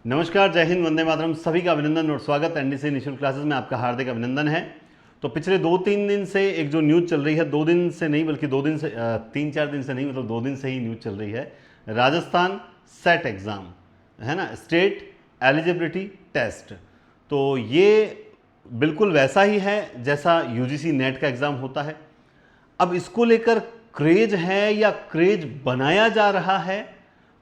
नमस्कार, जय हिंद, वंदे मातरम। सभी का अभिनंदन और स्वागत एनडीसी निःशुल्क क्लासेस में। आपका हार्दिक अभिनंदन है। तो पिछले 2-3 दिन से एक जो न्यूज़ चल रही है, 2 दिन से नहीं बल्कि 2 दिन से 3-4 दिन से नहीं, मतलब 2 दिन से ही न्यूज़ चल रही है। राजस्थान सेट एग्ज़ाम है ना, स्टेट एलिजिबिलिटी टेस्ट। तो ये बिल्कुल वैसा ही है जैसा यूजीसी नेट का एग्ज़ाम होता है। अब इसको लेकर क्रेज है या क्रेज बनाया जा रहा है,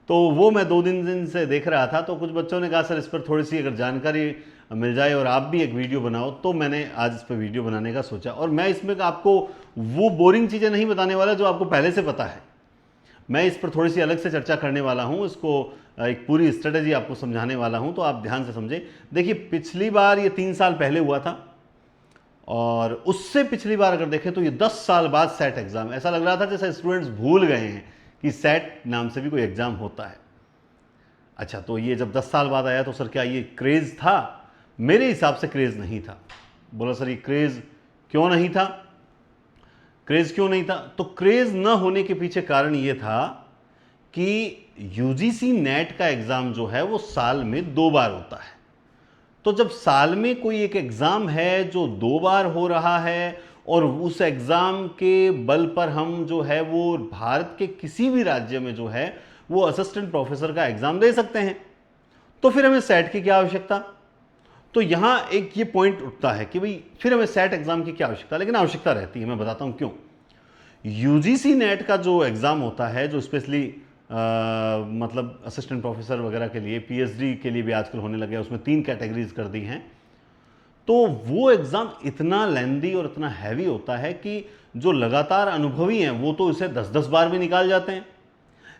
तो वो मैं 2 दिन से देख रहा था। तो कुछ बच्चों ने कहा सर इस पर थोड़ी सी अगर जानकारी मिल जाए और आप भी एक वीडियो बनाओ, तो मैंने आज इस पर वीडियो बनाने का सोचा। और मैं इसमें आपको वो बोरिंग चीज़ें नहीं बताने वाला जो आपको पहले से पता है। मैं इस पर थोड़ी सी अलग से चर्चा करने वाला हूँ, इसको एक पूरी स्ट्रेटजी आपको समझाने वाला हूँ। तो आप ध्यान से समझें। देखिए, पिछली बार ये 3 साल पहले हुआ था और उससे पिछली बार अगर देखें तो ये 10 साल बाद सेट एग्ज़ाम। ऐसा लग रहा था जैसे स्टूडेंट्स भूल गए हैं कि सेट नाम से भी कोई एग्ज़ाम होता है। अच्छा, तो ये जब 10 साल बाद आया तो सर क्या ये क्रेज़ था? मेरे हिसाब से क्रेज़ नहीं था। बोला सर ये क्रेज़ क्यों नहीं था? क्रेज़ क्यों नहीं था? तो क्रेज़ न होने के पीछे कारण ये था कि यूजीसी नेट का एग्ज़ाम जो है वो साल में 2 बार होता है। तो जब साल में कोई एक एग्ज़ाम है जो 2 बार हो रहा है और उस एग्ज़ाम के बल पर हम जो है वो भारत के किसी भी राज्य में जो है वो असिस्टेंट प्रोफेसर का एग्ज़ाम दे सकते हैं, तो फिर हमें सेट की क्या आवश्यकता? तो यहाँ एक ये पॉइंट उठता है कि भाई फिर हमें सेट एग्ज़ाम की क्या आवश्यकता? लेकिन आवश्यकता रहती है, मैं बताता हूँ क्यों। यूजीसी नेट का जो एग्ज़ाम होता है, जो स्पेशली मतलब असिस्टेंट प्रोफेसर वगैरह के लिए, पीएचडी के लिए भी आजकल होने लगे, उसमें 3 कैटेगरीज कर दी हैं। तो वो एग्ज़ाम इतना लेंदी और इतना हैवी होता है कि जो लगातार अनुभवी हैं वो तो इसे 10-10 बार भी निकाल जाते हैं।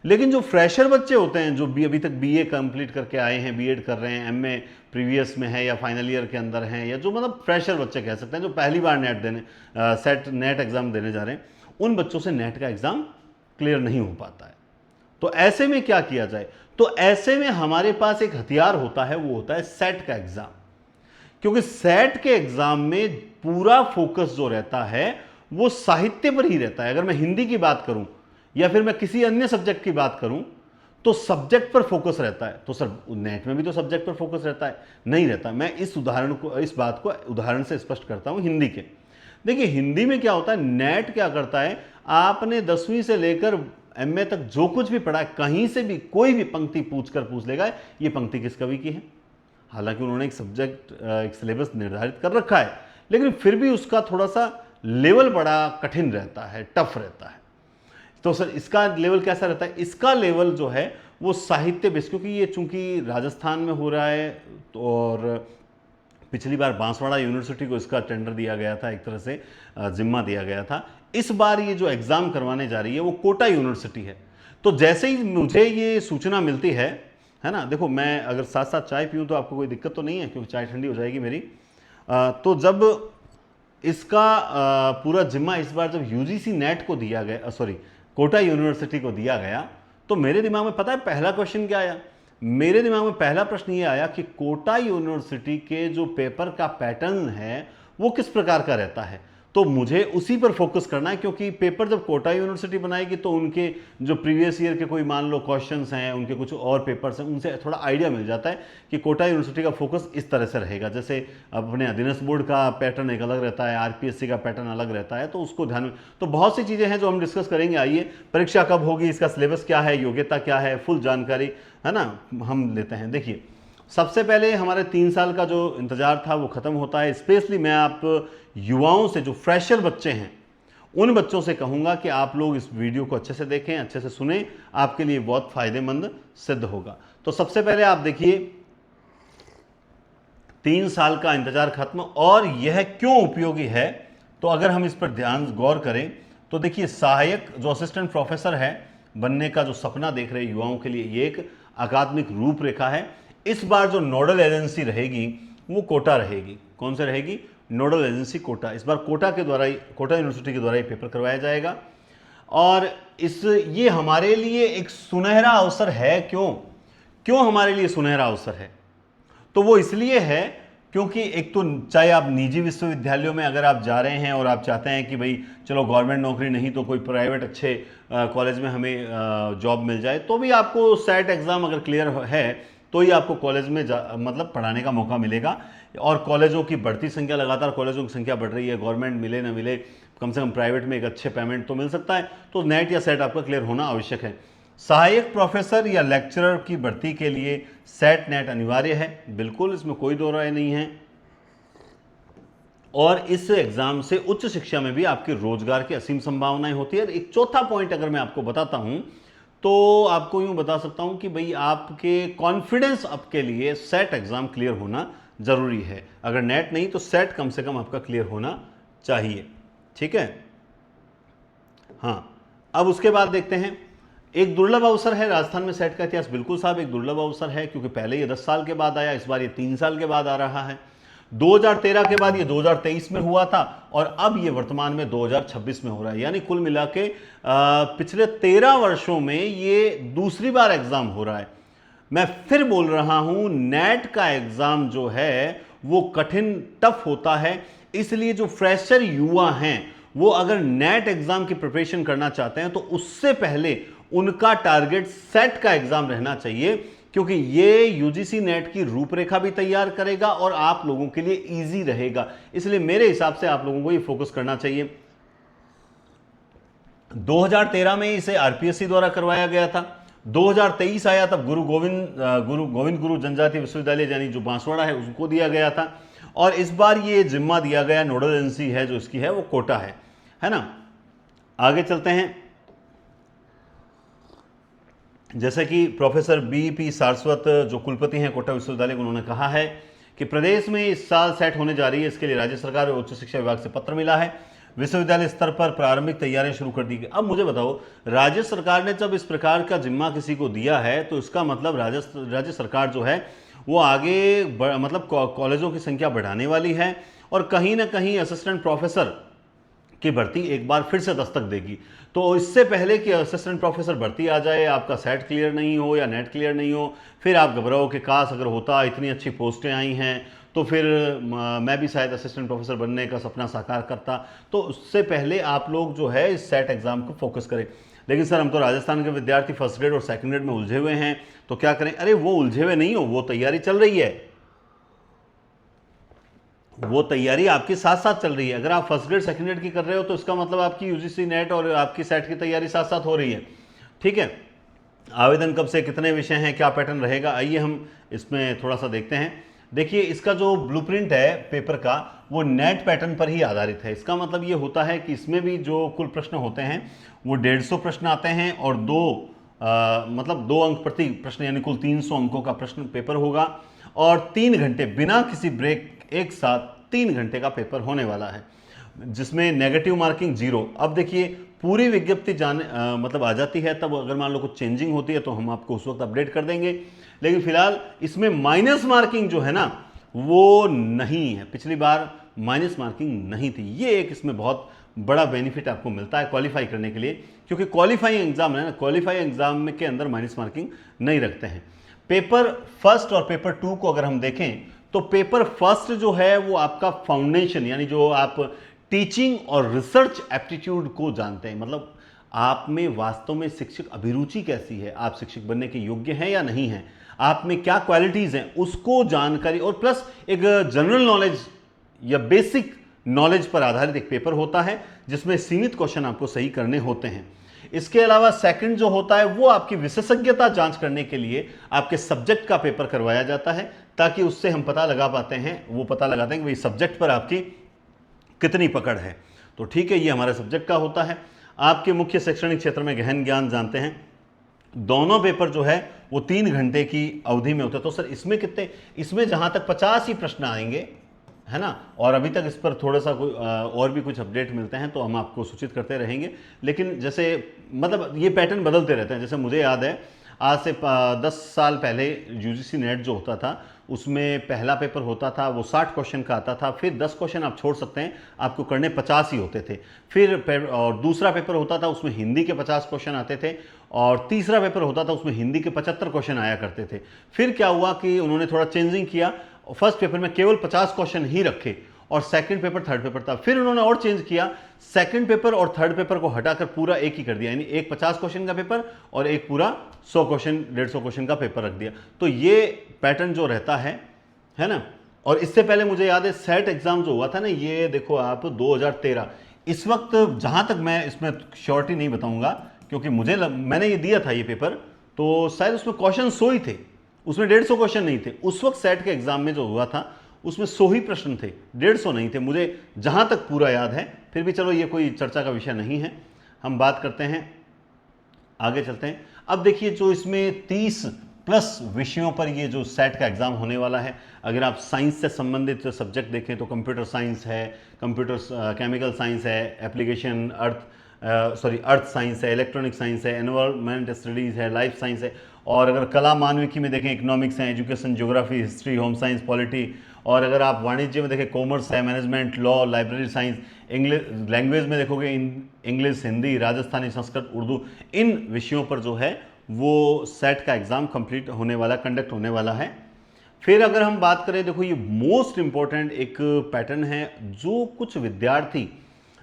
लेकिन जो फ्रेशर बच्चे होते हैं, जो अभी तक बीए कंप्लीट करके आए हैं, बीएड कर रहे हैं, एमए प्रीवियस में है या फाइनल ईयर के अंदर हैं, या जो मतलब फ्रेशर बच्चे कह सकते हैं, जो पहली बार सेट नेट एग्ज़ाम देने जा रहे हैं, उन बच्चों से नेट का एग्ज़ाम क्लियर नहीं हो पाता है। तो ऐसे में क्या किया जाए? तो ऐसे में हमारे पास एक हथियार होता है, वो होता है सेट का एग्ज़ाम। क्योंकि सेट के एग्ज़ाम में पूरा फोकस जो रहता है वो साहित्य पर ही रहता है। अगर मैं हिंदी की बात करूं या फिर मैं किसी अन्य सब्जेक्ट की बात करूं तो सब्जेक्ट पर फोकस रहता है। तो सर नेट में भी तो सब्जेक्ट पर फोकस रहता है? नहीं रहता। मैं इस बात को उदाहरण से स्पष्ट करता हूं हिंदी के। देखिए, हिंदी में क्या होता है, नेट क्या करता है, आपने 10वीं से लेकर एमए तक जो कुछ भी पढ़ा है, कहीं से भी कोई भी पंक्ति पूछ लेगा ये पंक्ति किस कवि की है। हालांकि उन्होंने एक सब्जेक्ट, एक सिलेबस निर्धारित कर रखा है, लेकिन फिर भी उसका थोड़ा सा लेवल बड़ा कठिन रहता है, टफ रहता है। तो सर इसका लेवल कैसा रहता है? इसका लेवल जो है वो साहित्य बेस, क्योंकि ये चूंकि राजस्थान में हो रहा है, तो और पिछली बार बांसवाड़ा यूनिवर्सिटी को इसका टेंडर दिया गया था, एक तरह से जिम्मा दिया गया था। इस बार ये जो एग्ज़ाम करवाने जा रही है वो कोटा यूनिवर्सिटी है। तो जैसे ही मुझे ये सूचना मिलती है ना, देखो मैं अगर साथ साथ चाय पीऊँ तो आपको कोई दिक्कत तो नहीं है, क्योंकि चाय ठंडी हो जाएगी मेरी। तो जब इसका पूरा जिम्मा इस बार जब यूजीसी नेट को दिया गया, सॉरी कोटा यूनिवर्सिटी को दिया गया, तो मेरे दिमाग में पता है पहला क्वेश्चन क्या आया? मेरे दिमाग में पहला प्रश्न ये आया कि कोटा यूनिवर्सिटी के जो पेपर का पैटर्न है वो किस प्रकार का रहता है। तो मुझे उसी पर फोकस करना है, क्योंकि पेपर जब कोटा यूनिवर्सिटी बनाएगी तो उनके जो प्रीवियस ईयर के कोई मान लो क्वेश्चंस हैं, उनके कुछ और पेपर्स हैं, उनसे थोड़ा आइडिया मिल जाता है कि कोटा यूनिवर्सिटी का फोकस इस तरह से रहेगा। जैसे अपने अधीनस्थ बोर्ड का पैटर्न एक अलग रहता है, आरपीएससी का पैटर्न अलग रहता है, तो उसको ध्यान में, तो बहुत सी चीज़ें हैं जो हम डिस्कस करेंगे। आइए, परीक्षा कब होगी, इसका सिलेबस क्या है, योग्यता क्या है, फुल जानकारी है ना, हम लेते हैं। देखिए, सबसे पहले हमारे 3 साल का जो इंतजार था वो खत्म होता है। स्पेशली मैं आप युवाओं से, जो फ्रेशर बच्चे हैं, उन बच्चों से कहूंगा कि आप लोग इस वीडियो को अच्छे से देखें, अच्छे से सुने, आपके लिए बहुत फायदेमंद सिद्ध होगा। तो सबसे पहले आप देखिए, 3 साल का इंतजार खत्म, और यह क्यों उपयोगी है? तो अगर हम इस पर ध्यान गौर करें तो देखिए, सहायक जो असिस्टेंट प्रोफेसर है बनने का जो सपना देख रहे युवाओं के लिए ये एक अकादमिक रूपरेखा है। इस बार जो नोडल एजेंसी रहेगी वो कोटा रहेगी। कौन से रहेगी? Nodal agency Kota. इस बार कोटा के द्वारा ही, कोटा यूनिवर्सिटी के द्वारा ही पेपर करवाया जाएगा। और ये हमारे लिए एक सुनहरा अवसर है। क्यों हमारे लिए सुनहरा अवसर है? तो वो इसलिए है क्योंकि एक तो चाहे आप निजी विश्वविद्यालयों में अगर आप जा रहे हैं और आप चाहते हैं कि भाई चलो गवर्नमेंट नौकरी नहीं तो कोई प्राइवेट अच्छे कॉलेज में हमें जॉब मिल जाए, तो भी आपको सेट एग्ज़ाम अगर क्लियर है तो ही आपको कॉलेज में मतलब पढ़ाने का मौका मिलेगा। और कॉलेजों की बढ़ती संख्या, लगातार कॉलेजों की संख्या बढ़ रही है, गवर्नमेंट मिले ना मिले, कम से कम प्राइवेट में एक अच्छे पेमेंट तो मिल सकता है, तो नेट या सेट आपका क्लियर होना आवश्यक है। सहायक प्रोफेसर या लेक्चरर की भर्ती के लिए सेट नेट अनिवार्य है, बिल्कुल, इसमें कोई दो राय नहीं है। और इस एग्जाम से उच्च शिक्षा में भी आपके रोजगार की असीम संभावनाएं होती है। एक चौथा पॉइंट अगर मैं आपको बताता हूं तो आपको यूं बता सकता हूं कि भाई आपके कॉन्फिडेंस अप के लिए सेट एग्जाम क्लियर होना जरूरी है। अगर नेट नहीं तो सेट कम से कम आपका क्लियर होना चाहिए, ठीक है। हाँ, अब उसके बाद देखते हैं, एक दुर्लभ अवसर है राजस्थान में सेट का इतिहास। बिल्कुल साहब, एक दुर्लभ अवसर है, क्योंकि पहले ये 10 साल के बाद आया, इस बार ये 3 साल के बाद आ रहा है। 2013 के बाद ये 2023 में हुआ था और अब ये वर्तमान में 2026 में हो रहा है। यानी कुल मिला के पिछले 13 वर्षों में ये दूसरी बार एग्जाम हो रहा है। मैं फिर बोल रहा हूं, नेट का एग्जाम जो है वो कठिन, टफ होता है। इसलिए जो फ्रेशर युवा हैं वो अगर नेट एग्जाम की प्रिपरेशन करना चाहते हैं तो उससे पहले उनका टारगेट सेट का एग्जाम रहना चाहिए, क्योंकि ये यूजीसी नेट की रूपरेखा भी तैयार करेगा और आप लोगों के लिए इजी रहेगा। इसलिए मेरे हिसाब से आप लोगों को ये फोकस करना चाहिए। 2013 में इसे आरपीएससी द्वारा करवाया गया था। 2023 आया तब गुरु गोविंद गुरु जनजातीय विश्वविद्यालय यानी जो बांसवाड़ा है उसको दिया गया था। और इस बार ये जिम्मा दिया गया, नोडल एजेंसी है जो इसकी है वो कोटा है ना। आगे चलते हैं। जैसे कि प्रोफेसर बीपी सारस्वत जो कुलपति हैं कोटा विश्वविद्यालय, उन्होंने कहा है कि प्रदेश में इस साल सेट होने जा रही है, इसके लिए राज्य सरकार और उच्च शिक्षा विभाग से पत्र मिला है। विश्वविद्यालय स्तर पर प्रारंभिक तैयारियां शुरू कर दी गई। अब मुझे बताओ, राज्य सरकार ने जब इस प्रकार का जिम्मा किसी को दिया है तो इसका मतलब राज्य सरकार जो है वो आगे मतलब कॉलेजों की संख्या बढ़ाने वाली है और कहीं ना कहीं असिस्टेंट प्रोफेसर की भर्ती एक बार फिर से दस्तक देगी। तो इससे पहले कि असिस्टेंट प्रोफेसर भर्ती आ जाए, आपका सेट क्लियर नहीं हो या नेट क्लियर नहीं हो, फिर आप घबराओ कि काश अगर होता, इतनी अच्छी पोस्टें आई हैं तो फिर मैं भी शायद असिस्टेंट प्रोफेसर बनने का सपना साकार करता। तो उससे पहले आप लोग जो है इस सेट एग्जाम को फोकस करें। लेकिन सर हम तो राजस्थान के विद्यार्थी फर्स्ट ग्रेड और सेकंड ग्रेड में उलझे हुए हैं, तो क्या करें? अरे वो उलझे हुए नहीं हो, वो तैयारी चल रही है, वो तैयारी आपके साथ साथ चल रही है। अगर आप फर्स्ट ग्रेड सेकंड ग्रेड की कर रहे हो तो इसका मतलब आपकी यूजीसी नेट और आपकी सेट की तैयारी साथ साथ हो रही है, ठीक है। आवेदन कब से, कितने विषय हैं, क्या पैटर्न रहेगा, आइए हम इसमें थोड़ा सा देखते हैं। देखिए, इसका जो ब्लूप्रिंट है पेपर का वो नेट पैटर्न पर ही आधारित है। इसका मतलब ये होता है कि इसमें भी जो कुल प्रश्न होते हैं वो 150 प्रश्न आते हैं और मतलब 2 अंक प्रति प्रश्न, यानी कुल 300 अंकों का प्रश्न पेपर होगा और 3 घंटे बिना किसी ब्रेक एक साथ 3 घंटे का पेपर होने वाला है, जिसमें नेगेटिव मार्किंग 0। अब देखिए पूरी विज्ञप्ति मतलब आ जाती है, तब अगर मान लो कुछ चेंजिंग होती है तो हम आपको उस वक्त अपडेट कर देंगे। लेकिन फिलहाल इसमें माइनस मार्किंग जो है ना वो नहीं है, पिछली बार माइनस मार्किंग नहीं थी। ये एक इसमें बहुत बड़ा बेनिफिट आपको मिलता है क्वालिफाई करने के लिए, क्योंकि क्वालिफाइंग एग्जाम है ना, क्वालिफाइंग एग्जाम में के अंदर माइनस मार्किंग नहीं रखते हैं। पेपर फर्स्ट और पेपर 2 को अगर हम देखें तो पेपर फर्स्ट जो है वो आपका फाउंडेशन, यानी जो आप टीचिंग और रिसर्च एप्टीट्यूड को जानते हैं, मतलब आप में वास्तव में शिक्षक अभिरुचि कैसी है, आप शिक्षक बनने के योग्य हैं या नहीं हैं, आप में क्या क्वालिटीज हैं, उसको जानकारी, और प्लस एक जनरल नॉलेज या बेसिक नॉलेज पर आधारित एक पेपर होता है जिसमें सीमित क्वेश्चन आपको सही करने होते हैं। इसके अलावा सेकंड जो होता है वो आपकी विशेषज्ञता जांच करने के लिए आपके सब्जेक्ट का पेपर करवाया जाता है, ताकि उससे हम पता लगा पाते हैं, वो पता लगाते हैं कि भाई सब्जेक्ट पर आपकी कितनी पकड़ है। तो ठीक है, ये हमारे सब्जेक्ट का होता है। आपके मुख्य शैक्षणिक क्षेत्र में गहन ज्ञान जानते हैं, दोनों पेपर जो है वो 3 घंटे की अवधि में होते हैं। तो सर इसमें कितने, इसमें जहां तक 50 ही प्रश्न आएंगे, है ना, और अभी तक इस पर थोड़ा सा कोई और भी कुछ अपडेट मिलते हैं तो हम आपको सूचित करते रहेंगे। लेकिन जैसे मतलब ये पैटर्न बदलते रहते हैं। जैसे मुझे याद है आज से 10 साल पहले यूजीसी नेट जो होता था उसमें पहला पेपर होता था वो 60 क्वेश्चन का आता था, फिर 10 क्वेश्चन आप छोड़ सकते हैं, आपको करने 50 ही होते थे। फिर और दूसरा पेपर होता था उसमें हिंदी के 50 क्वेश्चन आते थे, और तीसरा पेपर होता था उसमें हिंदी के 75 क्वेश्चन आया करते थे। फिर क्या हुआ कि उन्होंने थोड़ा चेंजिंग किया, फर्स्ट पेपर में केवल 50 क्वेश्चन ही रखे और सेकंड पेपर थर्ड पेपर था। फिर उन्होंने और चेंज किया, सेकंड पेपर और थर्ड पेपर को हटाकर पूरा एक ही कर दिया, यानी एक 50 क्वेश्चन का पेपर और एक पूरा 100 क्वेश्चन 150 क्वेश्चन का पेपर रख दिया। तो ये पैटर्न जो रहता है ना। और इससे पहले मुझे याद है सेट एग्जाम जो हुआ था ना, ये देखो आप 2013, इस वक्त जहां तक मैं इसमें श्योरिटी नहीं बताऊंगा क्योंकि मैंने ये दिया था ये पेपर, तो शायद उसमें क्वेश्चन 100 ही थे, उसमें 150 क्वेश्चन नहीं थे। उस वक्त सेट के एग्जाम में जो हुआ था उसमें 100 ही प्रश्न थे, 150 नहीं थे, मुझे जहां तक पूरा याद है। फिर भी चलो ये कोई चर्चा का विषय नहीं है, हम बात करते हैं, आगे चलते हैं। अब देखिए जो इसमें 30+ विषयों पर ये जो सेट का एग्जाम होने वाला है, अगर आप साइंस से संबंधित सब्जेक्ट देखें तो कंप्यूटर साइंस है, केमिकल साइंस है, एप्लीकेशन अर्थ साइंस है, इलेक्ट्रॉनिक साइंस है, एनवायरमेंट स्टडीज़ है, लाइफ साइंस है, और अगर कला मानविकी में देखें इकोनॉमिक्स है, education, geography, history, home science, polity, और अगर आप वाणिज्य में देखें कॉमर्स है, management, law, library science, English language में देखोगे इंग्लिश, हिंदी, राजस्थानी, संस्कृत, उर्दू, इन विषयों पर जो है वो सेट का एग्ज़ाम कंडक्ट होने वाला है। फिर अगर हम बात करें, देखो ये मोस्ट इंपॉर्टेंट एक पैटर्न है, जो कुछ विद्यार्थी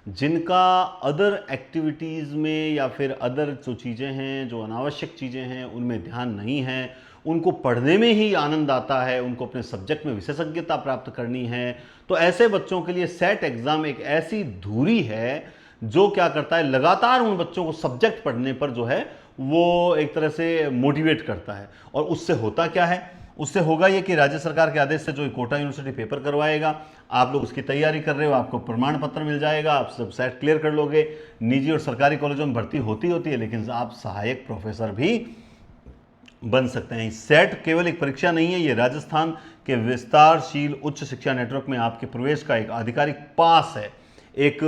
जिनका अदर एक्टिविटीज़ में या फिर अदर जो चीज़ें हैं, जो अनावश्यक चीज़ें हैं, उनमें ध्यान नहीं है, उनको पढ़ने में ही आनंद आता है, उनको अपने सब्जेक्ट में विशेषज्ञता प्राप्त करनी है, तो ऐसे बच्चों के लिए सेट एग्ज़ाम एक ऐसी धुरी है जो क्या करता है, लगातार उन बच्चों को सब्जेक्ट पढ़ने पर जो है वो एक तरह से मोटिवेट करता है। और उससे होता क्या है, उससे होगा ये कि राज्य सरकार के आदेश से जो कोटा यूनिवर्सिटी पेपर करवाएगा, आप लोग उसकी तैयारी कर रहे हो, आपको प्रमाण पत्र मिल जाएगा, आप सब सेट क्लियर कर लोगे। निजी और सरकारी कॉलेजों में भर्ती होती है, लेकिन आप सहायक प्रोफेसर भी बन सकते हैं। सेट केवल एक परीक्षा नहीं है, ये राजस्थान के विस्तारशील उच्च शिक्षा नेटवर्क में आपके प्रवेश का एक आधिकारिक पास है। एक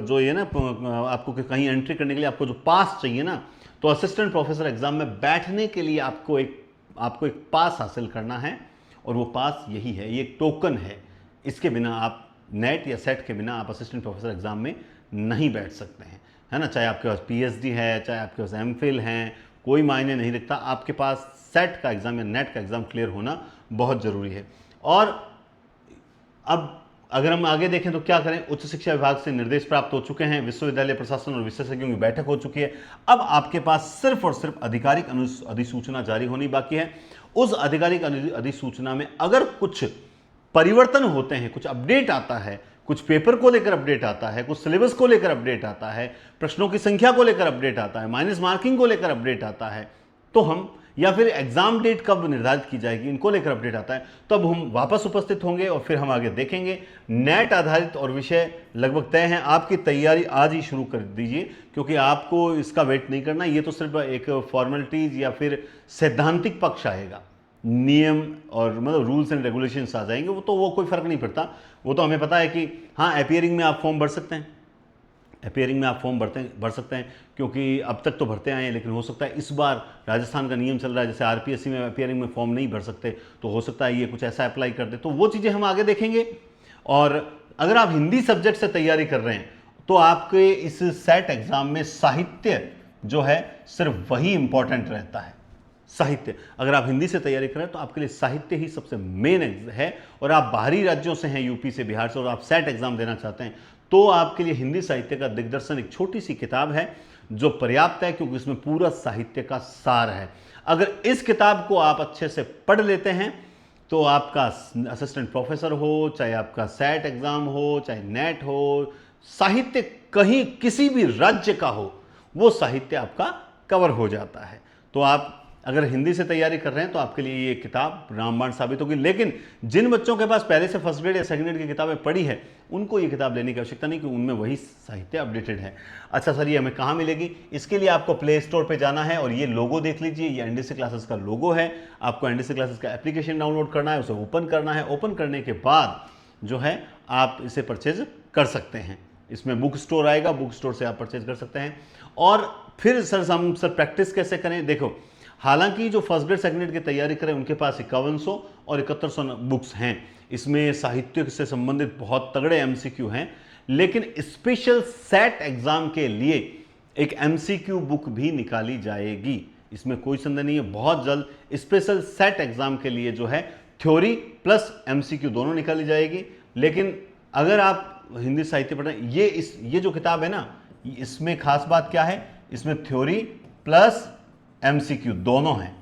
जो ये ना, आपको कहीं एंट्री करने के लिए आपको जो पास चाहिए ना, तो असिस्टेंट प्रोफेसर एग्जाम में बैठने के लिए आपको एक पास हासिल करना है, और वो पास यही है, ये एक टोकन है। इसके बिना आप नेट या सेट के बिना आप असिस्टेंट प्रोफेसर एग्जाम में नहीं बैठ सकते हैं, है ना। चाहे आपके पास पीएचडी है, चाहे आपके पास एमफिल हैं, कोई मायने नहीं रखता, आपके पास सेट का एग्जाम या नेट का एग्जाम क्लियर होना बहुत ज़रूरी है। और अब अगर हम आगे देखें तो क्या करें, उच्च शिक्षा विभाग से निर्देश प्राप्त हो चुके हैं, विश्वविद्यालय प्रशासन और विशेषज्ञों की बैठक हो चुकी है। अब आपके पास सिर्फ और सिर्फ आधिकारिक अधिसूचना जारी होनी बाकी है। उस आधिकारिक अधिसूचना में अगर कुछ परिवर्तन होते हैं, कुछ अपडेट आता है, कुछ पेपर को लेकर अपडेट आता है, कुछ सिलेबस को लेकर अपडेट आता है, प्रश्नों की संख्या को लेकर अपडेट आता है, माइनस मार्किंग को लेकर अपडेट आता है, तो हम, या फिर एग्जाम डेट कब निर्धारित की जाएगी, इनको लेकर अपडेट आता है, तब हम वापस उपस्थित होंगे और फिर हम आगे देखेंगे। नेट आधारित और विषय लगभग तय हैं, आपकी तैयारी आज ही शुरू कर दीजिए, क्योंकि आपको इसका वेट नहीं करना। ये तो सिर्फ एक फॉर्मेलिटीज या फिर सैद्धांतिक पक्ष आएगा, नियम और मतलब रूल्स एंड रेगुलेशंस आ जाएंगे, वो कोई फर्क नहीं पड़ता। वो तो हमें पता है कि हाँ, अपीयरिंग में आप फॉर्म भर सकते हैं, अपीयरिंग में आप फॉर्म भर सकते हैं, क्योंकि अब तक तो भरते आए हैं, लेकिन हो सकता है इस बार राजस्थान का नियम चल रहा है, जैसे आरपीएससी में अपीयरिंग में फॉर्म नहीं भर सकते, तो हो सकता है ये कुछ ऐसा अप्लाई कर दे, तो वो चीज़ें हम आगे देखेंगे। और अगर आप हिंदी सब्जेक्ट से तैयारी कर रहे हैं तो आपके इस सेट एग्जाम में साहित्य जो है सिर्फ वही इंपॉर्टेंट रहता है। साहित्य, अगर आप हिंदी से तैयारी करें तो आपके लिए साहित्य ही सबसे मेन है। और आप बाहरी राज्यों से हैं, यूपी से, बिहार से, और आप सेट एग्जाम देना चाहते हैं, तो आपके लिए हिंदी साहित्य का दिग्दर्शन एक छोटी सी किताब है जो पर्याप्त है, क्योंकि इसमें पूरा साहित्य का सार है। अगर इस किताब को आप अच्छे से पढ़ लेते हैं तो आपका असिस्टेंट प्रोफेसर हो, चाहे आपका सेट एग्जाम हो, चाहे नेट हो, साहित्य कहीं किसी भी राज्य का हो, वो साहित्य आपका कवर हो जाता है। तो आप अगर हिंदी से तैयारी कर रहे हैं तो आपके लिए ये किताब रामबाण साबित होगी। लेकिन जिन बच्चों के पास पहले से फर्स्ट ग्रेड या सेकंड ग्रेड की किताबें पढ़ी है, उनको ये किताब लेने की आवश्यकता नहीं, क्योंकि उनमें वही साहित्य अपडेटेड है। अच्छा सर, ये हमें कहाँ मिलेगी? इसके लिए आपको प्ले स्टोर पर जाना है और ये लोगो देख लीजिए, ये एनडीसी क्लासेस का लोगो है। आपको एनडीसी क्लासेस का एप्लीकेशन डाउनलोड करना है, उसे ओपन करना है। ओपन करने के बाद जो है आप इसे परचेज कर सकते हैं। इसमें बुक स्टोर आएगा, बुक स्टोर से आप परचेज कर सकते हैं। और फिर सर प्रैक्टिस कैसे करें? देखो, हालांकि जो फर्स्ट ग्रेड सेकंड ग्रेड की तैयारी करें उनके पास 5100 और 7100 बुक्स हैं। इसमें साहित्य से संबंधित बहुत तगड़े एमसीक्यू हैं, लेकिन स्पेशल सेट एग्जाम के लिए एक एमसीक्यू बुक भी निकाली जाएगी, इसमें कोई संदेह नहीं है। बहुत जल्द स्पेशल सेट एग्जाम के लिए जो है थ्योरी प्लस एमसीक्यू दोनों निकाली जाएगी। लेकिन अगर आप हिंदी साहित्य पढ़ रहे हैं, ये जो किताब है ना, इसमें खास बात क्या है, इसमें थ्योरी प्लस एमसीक्यू दोनों हैं।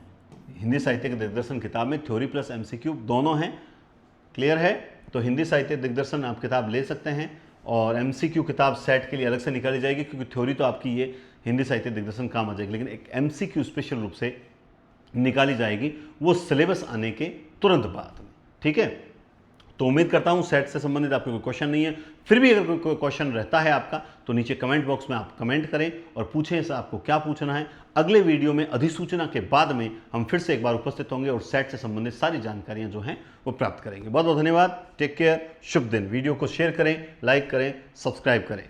हिंदी साहित्य के दिग्दर्शन किताब में थ्योरी प्लस एमसीक्यू दोनों हैं। क्लियर है? तो हिंदी साहित्य दिग्दर्शन आप किताब ले सकते हैं, और एमसीक्यू किताब सेट के लिए अलग से निकाली जाएगी, क्योंकि थ्योरी तो आपकी ये हिंदी साहित्य दिग्दर्शन काम आ जाएगी, लेकिन एक एमसीक्यू स्पेशल रूप से निकाली जाएगी, वो सिलेबस आने के तुरंत बाद में। ठीक है? तो उम्मीद करता हूं सेट से संबंधित आपको कोई क्वेश्चन नहीं है। फिर भी अगर कोई क्वेश्चन रहता है आपका, तो नीचे कमेंट बॉक्स में आप कमेंट करें और पूछें ऐसा आपको क्या पूछना है। अगले वीडियो में अधिसूचना के बाद में हम फिर से एक बार उपस्थित होंगे और सेट से संबंधित सारी जानकारियां जो हैं वो प्राप्त करेंगे। बहुत बहुत धन्यवाद। Take care. शुभ दिन। वीडियो को शेयर करें, लाइक करें, सब्सक्राइब करें।